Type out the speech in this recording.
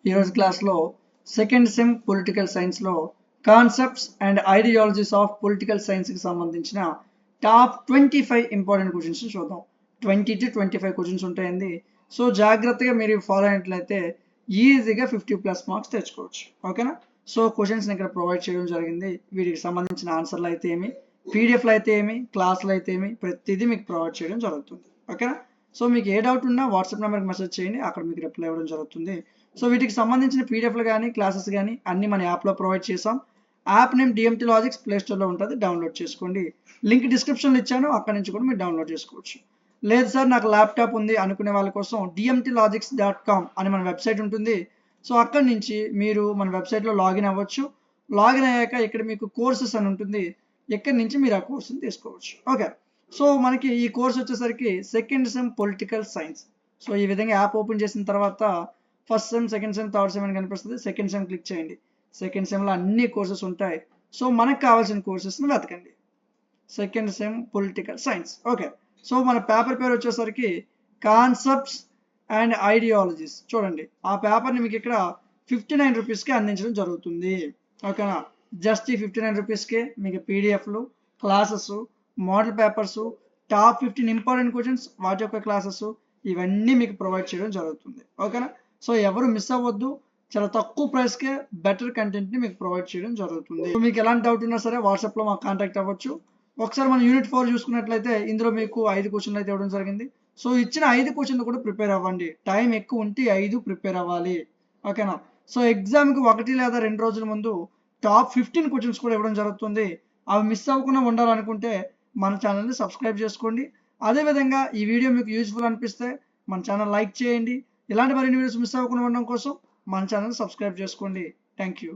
ఈరోజు క్లాస్లో second sem political సైన్స్లో concepts and ideologies of political సైన్స్కి సంబంధించిన టాప్ 25 ఇంపార్టెంట్ క్వశ్చన్స్ చూద్దాం. 20 to 25 క్వశ్చన్స్ ఉంటాయండి. సో జాగ్రత్తగా మీరు ఫాలో అయినట్లయితే ఈజీగా 50+ మార్క్స్ తెచ్చుకోవచ్చు. ఓకేనా? సో క్వశ్చన్స్ని ఇక్కడ ప్రొవైడ్ చేయడం జరిగింది. వీటికి సంబంధించిన ఆన్సర్లు అయితే ఏమి, పీడిఎఫ్లు అయితే ఏమి, క్లాసులు అయితే ఏమి, ప్రతిదీ మీకు ప్రొవైడ్ చేయడం జరుగుతుంది. ఓకేనా? సో మీకు ఏ డౌట్ ఉన్నా వాట్సాప్ నెంబర్కి మెసేజ్ చేయండి, అక్కడ మీకు రిప్లై ఇవ్వడం జరుగుతుంది. సో వీటికి సంబంధించిన పీడిఎఫ్లు కానీ క్లాసెస్ కానీ అన్ని మన యాప్లో ప్రొవైడ్ చేసాం. యాప్ నేమ్ డిఎంటీ లాజిక్స్, ప్లేస్టోర్లో ఉంటుంది, డౌన్లోడ్ చేసుకోండి. లింక్ డిస్క్రిప్షన్లో ఇచ్చాను, అక్కడ నుంచి కూడా మీరు డౌన్లోడ్ చేసుకోవచ్చు. లేదు సార్ నాకు ల్యాప్టాప్ ఉంది అనుకునే వాళ్ళ కోసం dmtlogics.com అని మన వెబ్సైట్ ఉంటుంది. సో అక్కడి నుంచి మీరు మన వెబ్సైట్లో లాగిన్ అవ్వచ్చు. లాగిన్ అయ్యాక ఇక్కడ మీకు కోర్సెస్ అని ఉంటుంది, ఇక్కడి నుంచి మీరు ఆ కోర్సుని తీసుకోవచ్చు. ఓకే, సో మనకి ఈ కోర్స్ వచ్చేసరికి second sem political science. So ఈ విధంగా యాప్ ఓపెన్ చేసిన తర్వాత first sem, second sem, third sem అని కనిపిస్తుంది. సెకండ్ సెమ్ క్లిక్ చేయండి. సెకండ్ సెమ్లో అన్ని కోర్సెస్ ఉంటాయి. సో మనకు కావాల్సిన కోర్సెస్ని వెతకండి. Second sem political science. Okay, so మన పేపర్ పేరు వచ్చేసరికి కాన్సెప్ట్స్ అండ్ ఐడియాలజీస్. చూడండి, ఆ పేపర్ని మీకు ఇక్కడ 59 రూపీస్కి అందించడం జరుగుతుంది. ఓకేనా? జస్ట్ ఈ 59 రూపీస్కే మీకు పీడిఎఫ్లు, classes, model papers, top 15 important questions, వాటి యొక్క క్లాసెస్ ఇవన్నీ మీకు ప్రొవైడ్ చేయడం జరుగుతుంది. ఓకేనా? సో ఎవరు మిస్ అవ్వద్దు, చాలా తక్కువ ప్రైస్కే బెటర్ కంటెంట్ని మీకు ప్రొవైడ్ చేయడం జరుగుతుంది. సో మీకు ఎలాంటి డౌట్ ఉన్నా సరే వాట్సాప్లో మాకు కాంటాక్ట్ అవ్వచ్చు. ఒకసారి మనం యూనిట్ 4 చూసుకున్నట్లయితే ఇందులో మీకు 5 క్వశ్చన్లు అయితే ఇవ్వడం జరిగింది. సో ఇచ్చిన 5 క్వశ్చన్లు కూడా ప్రిపేర్ అవ్వండి. టైం ఎక్కువ ఉంటే 5 ప్రిపేర్ అవ్వాలి. ఓకేనా? సో ఎగ్జామ్కి 1 లేదా 2 రోజుల ముందు టాప్ 15 క్వశ్చన్స్ కూడా ఇవ్వడం జరుగుతుంది. అవి మిస్ అవ్వకుండా ఉండాలనుకుంటే మన ఛానల్ని సబ్స్క్రైబ్ చేసుకోండి. అదేవిధంగా ఈ వీడియో మీకు యూజ్ఫుల్ అనిపిస్తే మన ఛానల్ లైక్ చేయండి. ఇలాంటి మరిన్ని వీడియోస్ మిస్ అవ్వకుండా ఉండడం కోసం మన ఛానల్ సబ్స్క్రైబ్ చేసుకోండి. Thank you.